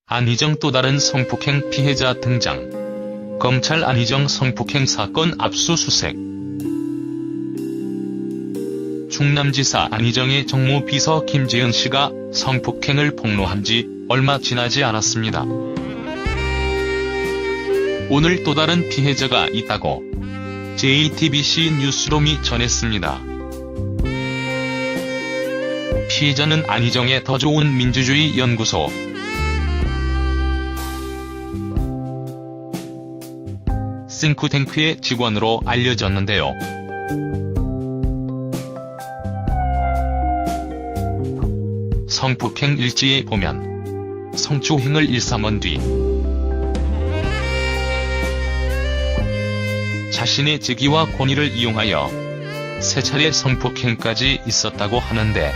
안희정 또 다른 성폭행 피해자 등장. 검찰 안희정 성폭행 사건 압수수색. 충남지사 안희정의 정무 비서 김재현 씨가 성폭행을 폭로한 지 얼마 지나지 않았습니다. 오늘 또 다른 피해자가 있다고 JTBC 뉴스룸이 전했습니다. 피해자는 안희정의 더 좋은 민주주의 연구소 싱크탱크의 직원으로 알려졌는데요. 성폭행 일지에 보면 성추행을 일삼은 뒤 자신의 직위와 권위를 이용하여 3차례 성폭행까지 있었다고 하는데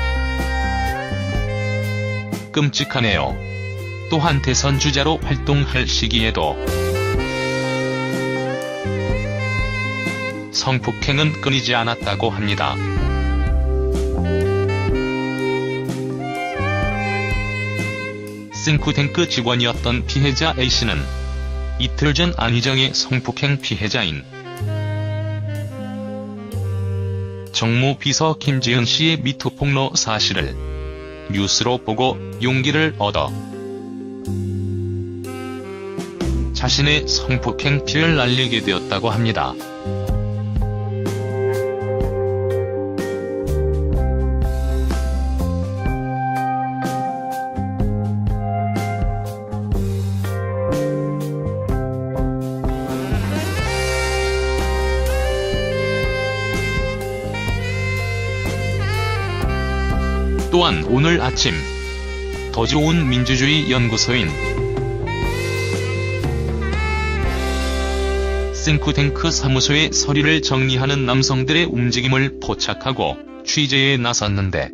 끔찍하네요. 또한 대선 주자로 활동할 시기에도 성폭행은 끊이지 않았다고 합니다. 싱크탱크 직원이었던 피해자 A씨는 이틀 전 안희정의 성폭행 피해자인 정무 비서 김재현 씨의 미투 폭로 사실을 뉴스로 보고 용기를 얻어 자신의 성폭행 피해를 알리게 되었다고 합니다. 또한 오늘 아침 더 좋은 민주주의 연구소인 싱크탱크 사무소의 서류를 정리하는 남성들의 움직임을 포착하고 취재에 나섰는데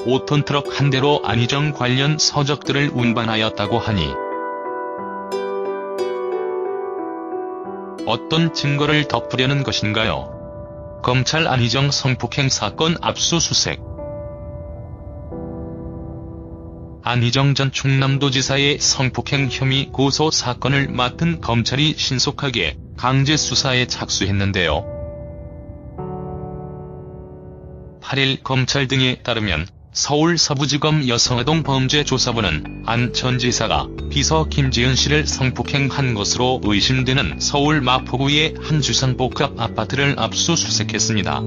(5톤) 트럭 한 대로 안희정 관련 서적들을 운반하였다고 하니 어떤 증거를 덮으려는 것인가요? 검찰 안희정 성폭행 사건 압수수색. 안희정 전 충남도지사의 성폭행 혐의 고소 사건을 맡은 검찰이 신속하게 강제 수사에 착수했는데요. 8일 검찰 등에 따르면 서울 서부지검 여성아동범죄조사부는 안 전 지사가 비서 김재현 씨를 성폭행한 것으로 의심되는 서울 마포구의 한 주상복합 아파트를 압수수색했습니다.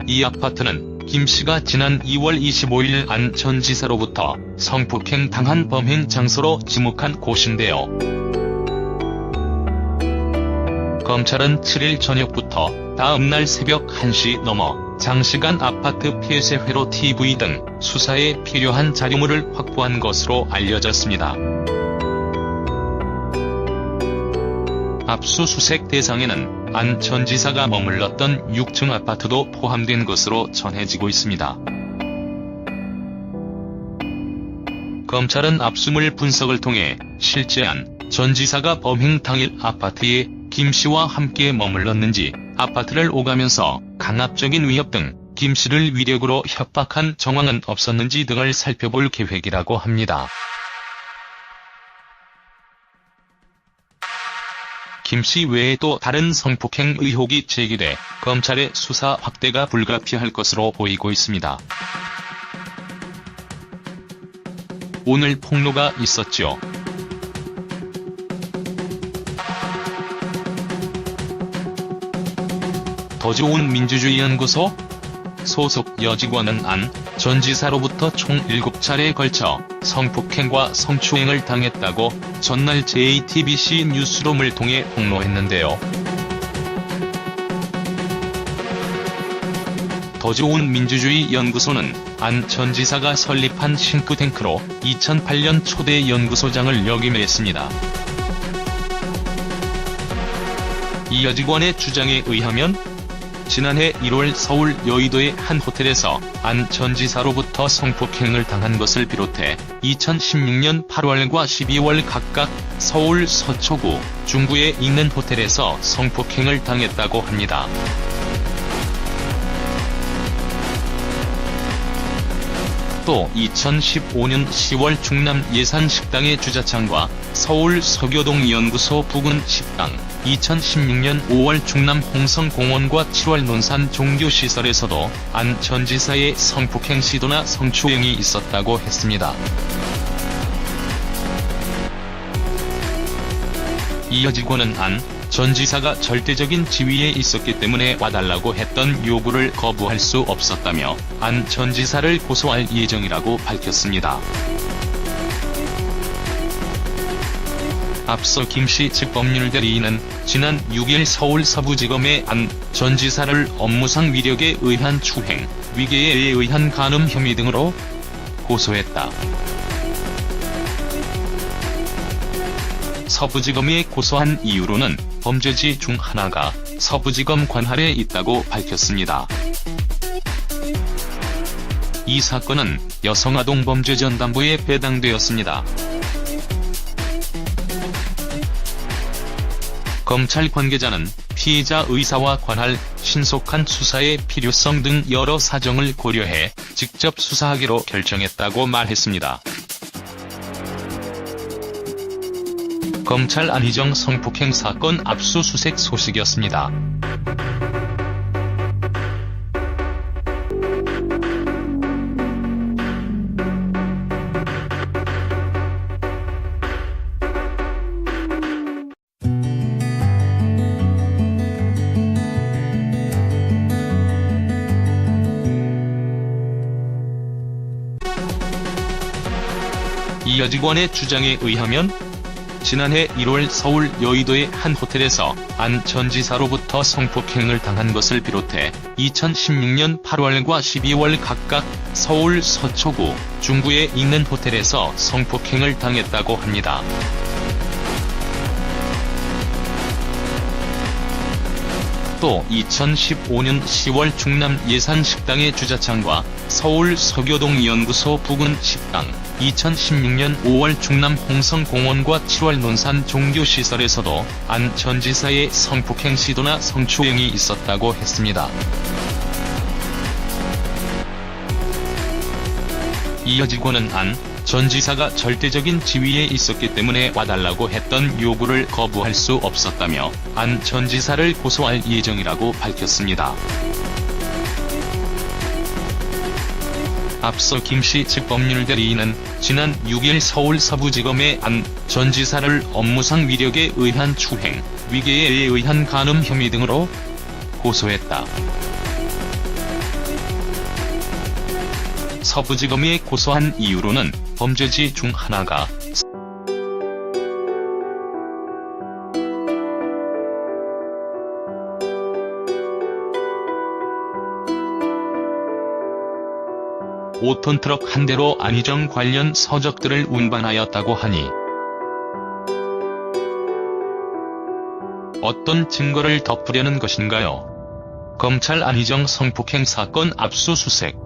이 아파트는 김 씨가 지난 2월 25일 안 전 지사로부터 성폭행 당한 범행 장소로 지목한 곳인데요. 검찰은 7일 저녁부터 다음날 새벽 1시 넘어 장시간 아파트 폐쇄회로 TV 등 수사에 필요한 자료물을 확보한 것으로 알려졌습니다. 압수수색 대상에는 안 전 지사가 머물렀던 6층 아파트도 포함된 것으로 전해지고 있습니다. 검찰은 압수물 분석을 통해 실제 안 전 지사가 범행 당일 아파트에 김 씨와 함께 머물렀는지, 아파트를 오가면서 강압적인 위협 등 김 씨를 위력으로 협박한 정황은 없었는지 등을 살펴볼 계획이라고 합니다. 김 씨 외에 또 다른 성폭행 의혹이 제기돼 검찰의 수사 확대가 불가피할 것으로 보이고 있습니다. 오늘 폭로가 있었죠. 더 좋은 민주주의 연구소 소속 여직원은 안 전 지사로부터 총 7차례에 걸쳐 성폭행과 성추행을 당했다고 전날 JTBC 뉴스룸을 통해 폭로했는데요. 더 좋은 민주주의 연구소는 안 전 지사가 설립한 싱크탱크로 2008년 초대 연구소장을 역임했습니다. 이 여직원의 주장에 의하면 지난해 1월 서울 여의도의 한 호텔에서 안 전 지사로부터 성폭행을 당한 것을 비롯해 2016년 8월과 12월 각각 서울 서초구, 중구에 있는 호텔에서 성폭행을 당했다고 합니다. 또 2015년 10월 충남 예산 식당의 주차장과 서울 서교동 연구소 부근 식당, 2016년 5월 충남 홍성공원과 7월 논산 종교시설에서도 안 전 지사의 성폭행 시도나 성추행이 있었다고 했습니다. 이 여직원은 안 전 지사가 절대적인 지위에 있었기 때문에 와달라고 했던 요구를 거부할 수 없었다며 안 전 지사를 고소할 예정이라고 밝혔습니다. 앞서 김씨 측 법률대리인은 지난 6일 서울 서부지검에 안 전 지사를 업무상 위력에 의한 추행, 위계에 의한 간음 혐의 등으로 고소했다. 서부지검이 고소한 이유로는 범죄지 중 하나가 서부지검 관할에 있다고 밝혔습니다. 이 사건은 여성아동범죄전담부에 배당되었습니다. 검찰 관계자는 피의자 의사와 관할, 신속한 수사의 필요성 등 여러 사정을 고려해 직접 수사하기로 결정했다고 말했습니다. 검찰 안희정 성폭행 사건 압수수색 소식이었습니다. 이 여직원의 주장에 의하면 지난해 1월 서울 여의도의 한 호텔에서 안 전 지사로부터 성폭행을 당한 것을 비롯해 2016년 8월과 12월 각각 서울 서초구, 중구에 있는 호텔에서 성폭행을 당했다고 합니다. 또 2015년 10월 충남 예산 식당의 주차장과 서울 서교동 연구소 부근 식당, 2016년 5월 충남 홍성공원과 7월 논산 종교시설에서도 안 전 지사의 성폭행 시도나 성추행이 있었다고 했습니다. 이 여직원은 안 전 지사가 절대적인 지위에 있었기 때문에 와달라고 했던 요구를 거부할 수 없었다며 안 전 지사를 고소할 예정이라고 밝혔습니다. 앞서 김씨 측 법률대리인은 지난 6일 서울 서부지검에 안 전 지사를 업무상 위력에 의한 추행, 위계에 의한 간음 혐의 등으로 고소했다. 서부지검이 고소한 이유로는 범죄지 중 하나가 (5톤) 트럭 한 대로 안희정 관련 서적들을 운반하였다고 하니 어떤 증거를 덮으려는 것인가요? 검찰 안희정 성폭행 사건 압수수색.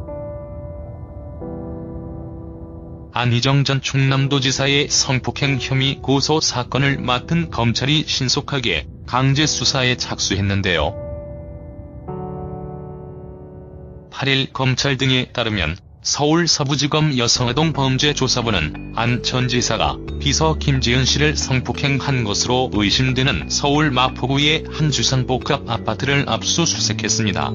안희정 전 충남도지사의 성폭행 혐의 고소 사건을 맡은 검찰이 신속하게 강제 수사에 착수했는데요. 8일 검찰 등에 따르면 서울 서부지검 여성아동범죄조사부는 안 전 지사가 비서 김지은 씨를 성폭행한 것으로 의심되는 서울 마포구의 한 주상복합 아파트를 압수수색했습니다.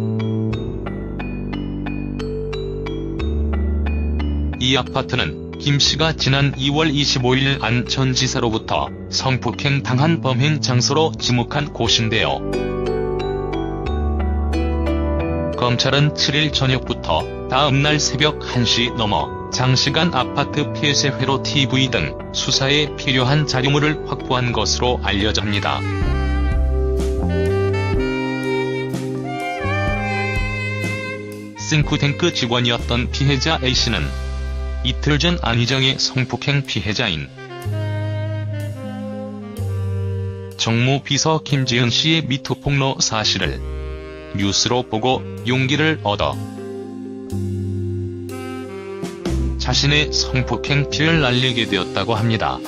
이 아파트는 김 씨가 지난 2월 25일 안 전 지사로부터 성폭행 당한 범행 장소로 지목한 곳인데요. 검찰은 7일 저녁부터 다음날 새벽 1시 넘어 장시간 아파트 폐쇄 회로 TV 등 수사에 필요한 자료물을 확보한 것으로 알려집니다. 싱크탱크 직원이었던 피해자 A씨는 이틀 전 안희정의 성폭행 피해자인 정무비서 김지은씨의 미투 폭로 사실을 뉴스로 보고 용기를 얻어 자신의 성폭행 피해를 알리게 되었다고 합니다.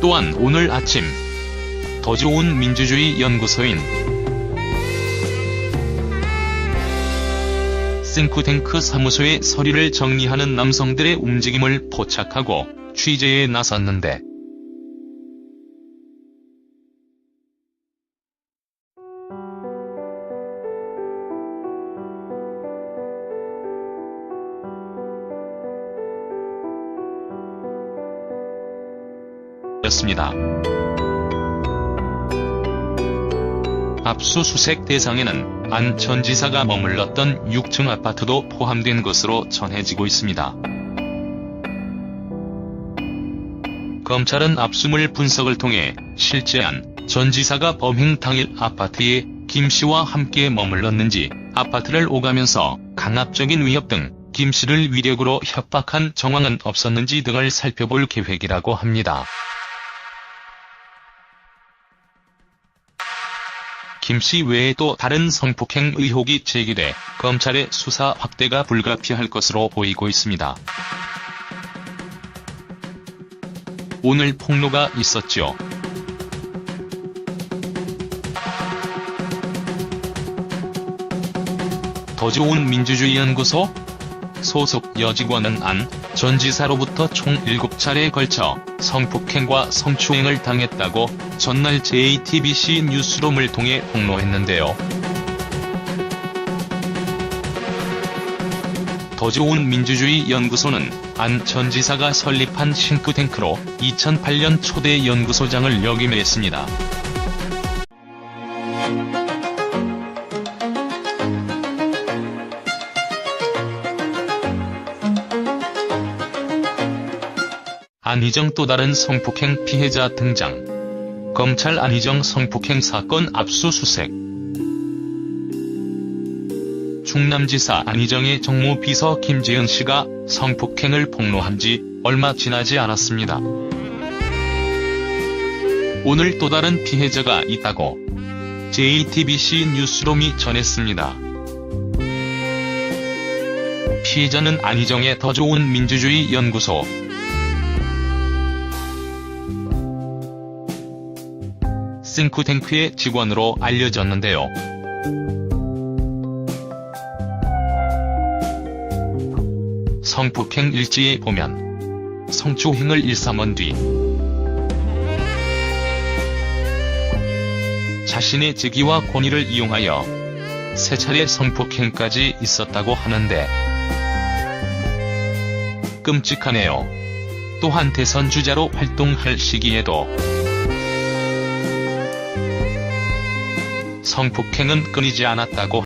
또한 오늘 아침 더 좋은 민주주의 연구소인 싱크탱크 사무소의 서류를 정리하는 남성들의 움직임을 포착하고 취재에 나섰는데 였습니다. 압수수색 대상에는 안 전 지사가 머물렀던 6층 아파트도 포함된 것으로 전해지고 있습니다. 검찰은 압수물 분석을 통해 실제 안 전 지사가 범행 당일 아파트에 김씨와 함께 머물렀는지, 아파트를 오가면서 강압적인 위협 등 김씨를 위력으로 협박한 정황은 없었는지 등을 살펴볼 계획이라고 합니다. 김씨 외에 또 다른 성폭행 의혹이 제기돼 검찰의 수사 확대가 불가피할 것으로 보이고 있습니다. 오늘 폭로가 있었죠. 더 좋은 민주주의 연구소 소속 여직원은 안 전 지사로부터 총 7차례에 걸쳐 성폭행과 성추행을 당했다고 전날 JTBC 뉴스룸을 통해 폭로했는데요. 더 좋은 민주주의 연구소는 안 전 지사가 설립한 싱크탱크로 2008년 초대 연구소장을 역임했습니다. 안희정 또 다른 성폭행 피해자 등장. 검찰 안희정 성폭행 사건 압수수색. 충남지사 안희정의 정무비서 김지은 씨가 성폭행을 폭로한 지 얼마 지나지 않았습니다. 오늘 또 다른 피해자가 있다고 JTBC 뉴스룸이 전했습니다. 피해자는 안희정의 더 좋은 민주주의 연구소 싱크탱크의 직원으로 알려졌는데요. 성폭행 일지에 보면 성추행을 일삼은 뒤 자신의 직위와 권위를 이용하여 3차례 성폭행까지 있었다고 하는데 끔찍하네요. 또한 대선 주자로 활동할 시기에도 성폭행은 끊이지 않았다고